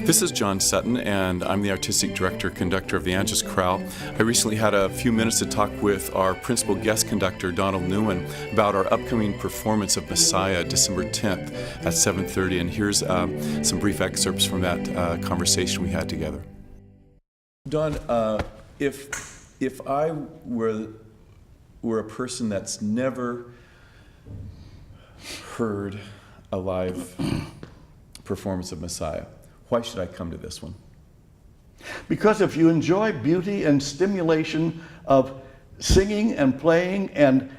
This is John Sutton, and I'm the Artistic Director, Conductor of the Angelus Chorale. I recently had a few minutes to talk with our Principal Guest Conductor, Donald Neuen, about our upcoming performance of Messiah, December 10th at 7:30, and here's some brief excerpts from that conversation we had together. Don, if I were a person that's never heard a live performance of Messiah, why should I come to this one? Because if you enjoy beauty and stimulation of singing and playing and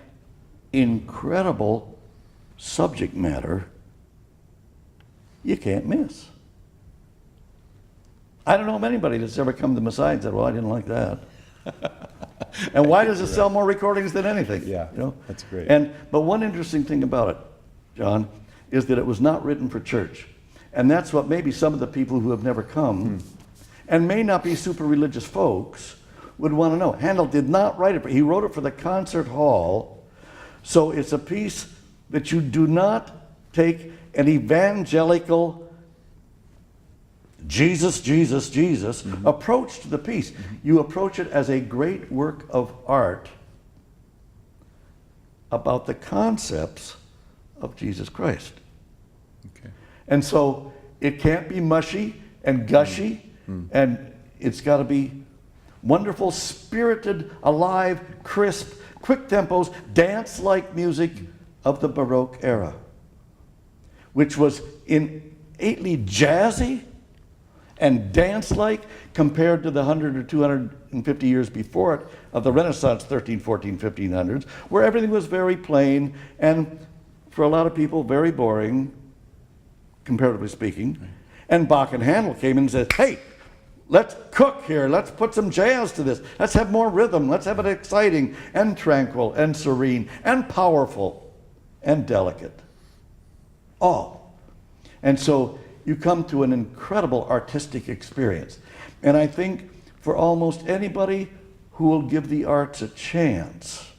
incredible subject matter, you can't miss. I don't know of anybody that's ever come to Messiah and said, well, I didn't like that. And why does it sell more recordings than anything? Yeah, you know? That's great. But one interesting thing about it, John, is that it was not written for church. And that's what maybe some of the people who have never come and may not be super religious folks would want to know. Handel did not write it, he wrote it for the concert hall. So it's a piece that you do not take an evangelical Jesus approach to the piece. You approach it as a great work of art about the concepts of Jesus Christ. Okay. And so it can't be mushy and gushy, and it's got to be wonderful, spirited, alive, crisp, quick tempos, dance-like music of the Baroque era, which was innately jazzy and dance-like compared to the 100 or 250 years before it of the Renaissance, 13, 14, 1500s, where everything was very plain and, for a lot of people, very boring, comparatively speaking. Right. And Bach and Handel came in and said, hey, let's cook here. Let's put some jazz to this. Let's have more rhythm. Let's have it exciting and tranquil and serene and powerful and delicate. All. And so you come to an incredible artistic experience. And I think for almost anybody who will give the arts a chance,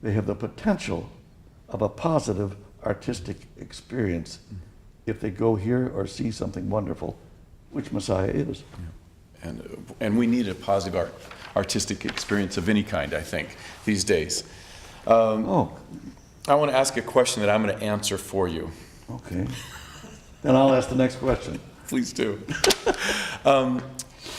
they have the potential of a positive artistic experience if they go here or see something wonderful, which Messiah is. Yeah. And we need a positive artistic experience of any kind, I think, these days. I want to ask a question that I'm going to answer for you. Okay. Then I'll ask the next question. Please do.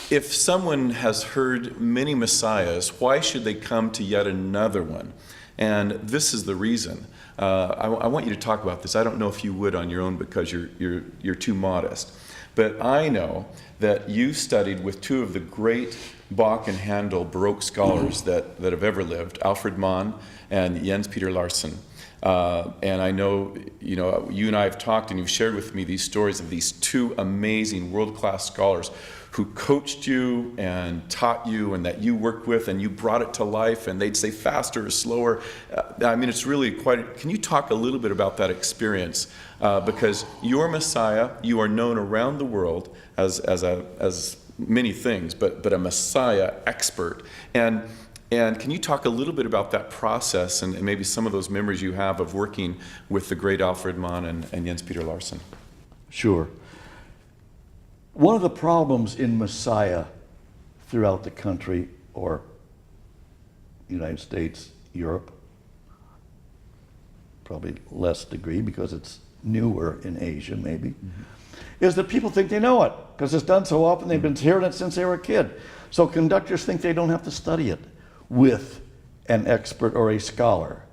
If someone has heard many Messiahs, why should they come to yet another one? And this is the reason. I want you to talk about this. I don't know if you would on your own because you're too modest. But I know that you studied with two of the great Bach and Handel Baroque scholars that have ever lived, Alfred Mann and Jens Peter Larsen. And I know, you and I have talked and you've shared with me these stories of these two amazing world-class scholars who coached you and taught you and that you worked with and you brought it to life, and they'd say faster or slower. I mean, it's really quite, can you talk a little bit about that experience? Because your Messiah, you are known around the world as many things, but a Messiah expert. And can you talk a little bit about that process and maybe some of those memories you have of working with the great Alfred Mann and Jens Peter Larsen? Sure. One of the problems in Messiah throughout the country, or United States, Europe, probably less degree because it's newer in Asia maybe, is that people think they know it because it's done so often. They've been hearing it since they were a kid. So conductors think they don't have to study it with an expert or a scholar.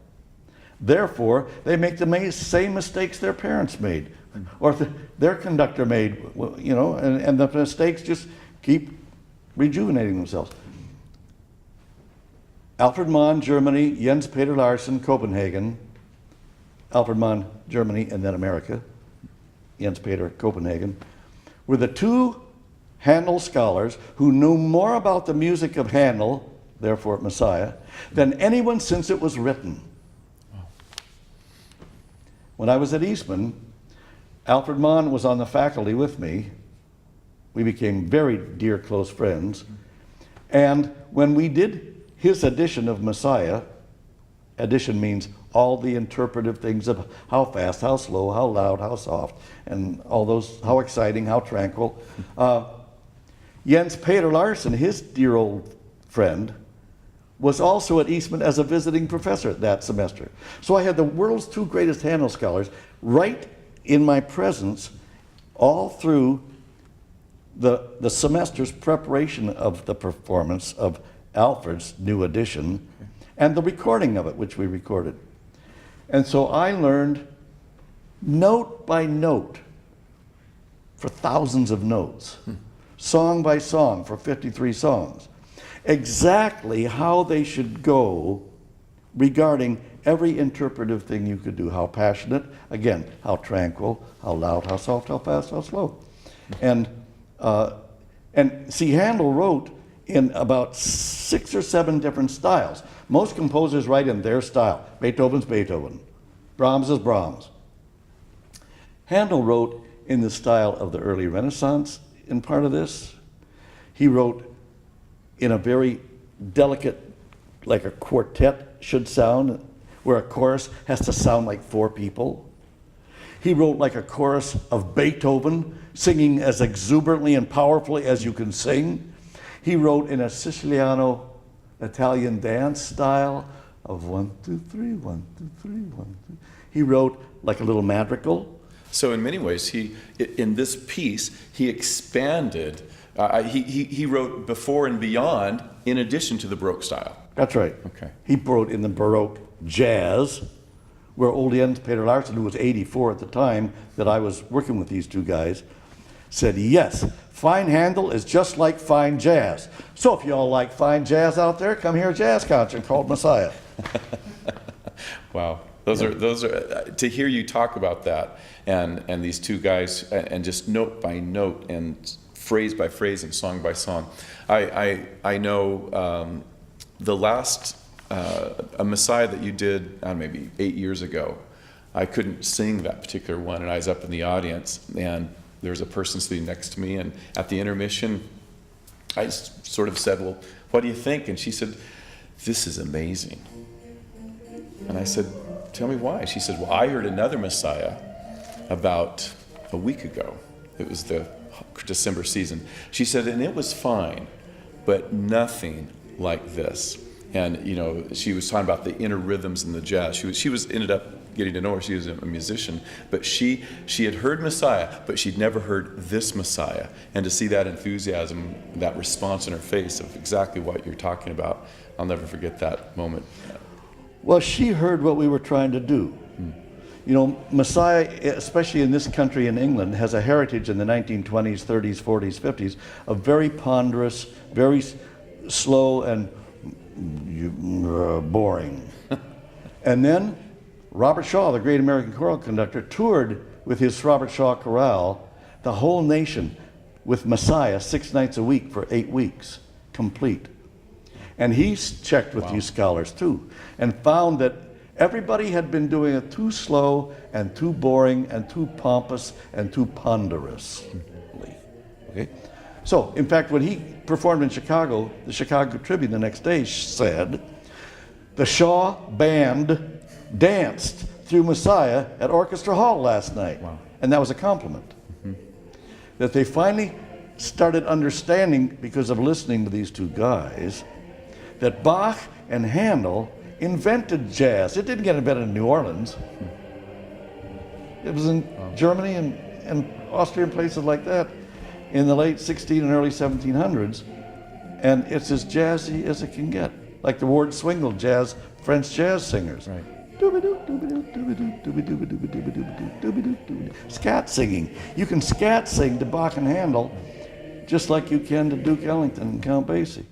Therefore, they make the same mistakes their parents made, or their conductor made, and the mistakes just keep rejuvenating themselves. Alfred Mann, Germany; Jens Peter Larsen, Copenhagen. Alfred Mann, Germany, and then America. Jens Peter, Copenhagen, were the two Handel scholars who knew more about the music of Handel, therefore Messiah, than anyone since it was written. When I was at Eastman, Alfred Mann was on the faculty with me. We became very dear, close friends. And when we did his edition of Messiah, edition means all the interpretive things of how fast, how slow, how loud, how soft, and all those, how exciting, how tranquil. Jens Peter Larsen, his dear old friend, was also at Eastman as a visiting professor that semester. So I had the world's two greatest Handel scholars right in my presence all through the semester's preparation of the performance of Alfred's new edition and the recording of it, which we recorded. And so I learned note by note for thousands of notes, song by song for 53 songs, exactly how they should go regarding every interpretive thing you could do. How passionate, again, how tranquil, how loud, how soft, how fast, how slow. And see, Handel wrote in about 6 or 7 different styles. Most composers write in their style. Beethoven's Beethoven. Brahms is Brahms. Handel wrote in the style of the early Renaissance in part of this. He wrote in a very delicate, like a quartet should sound, where a chorus has to sound like 4 people. He wrote like a chorus of Beethoven, singing as exuberantly and powerfully as you can sing. He wrote in a Siciliano Italian dance style of 1, 2, 3, 1, 2, 3, 1, 2. He wrote like a little madrigal. So in many ways, in this piece, he expanded. He wrote before and beyond, in addition to the Baroque style. That's right. Okay. He wrote in the Baroque jazz, where old Jens Peter Larsen, who was 84 at the time that I was working with these two guys, said, yes, fine Handel is just like fine jazz. So if you all like fine jazz out there, come hear a jazz concert called Messiah. Wow. Those are to hear you talk about that and these two guys and just note by note and phrase by phrase and song by song. I know the last a Messiah that you did maybe 8 years ago. I couldn't sing that particular one, and I was up in the audience, and there was a person sitting next to me, and at the intermission, I just sort of said, "Well, what do you think?" And she said, "This is amazing." And I said, "Tell me why." She said, "Well, I heard another Messiah about a week ago. It was the December season." She said, "And it was fine, but nothing like this." And you know, she was talking about the inner rhythms in the jazz. She was ended up getting to know her. She was a musician, but she had heard Messiah, but she'd never heard this Messiah. And to see that enthusiasm, that response in her face of exactly what you're talking about, I'll never forget that moment. Well, she heard what we were trying to do. You know, Messiah, especially in this country in England, has a heritage in the 1920s, 30s, 40s, 50s of very ponderous, very slow and boring. And then Robert Shaw, the great American choral conductor, toured with his Robert Shaw Chorale the whole nation with Messiah 6 nights a week for 8 weeks, complete. And he's checked with you scholars too, and found that everybody had been doing it too slow and too boring and too pompous and too ponderous. Okay? So, in fact, when he performed in Chicago, the Chicago Tribune the next day said, the Shaw Band danced through Messiah at Orchestra Hall last night. Wow. And that was a compliment. That they finally started understanding, because of listening to these two guys, that Bach and Handel invented jazz. It didn't get invented in New Orleans. It was in Germany and Austria and places like that in the late 16 and early 1700s. And it's as jazzy as it can get. Like the Ward Swingle jazz, French jazz singers. Right. Scat singing. You can scat sing to Bach and Handel just like you can to Duke Ellington and Count Basie.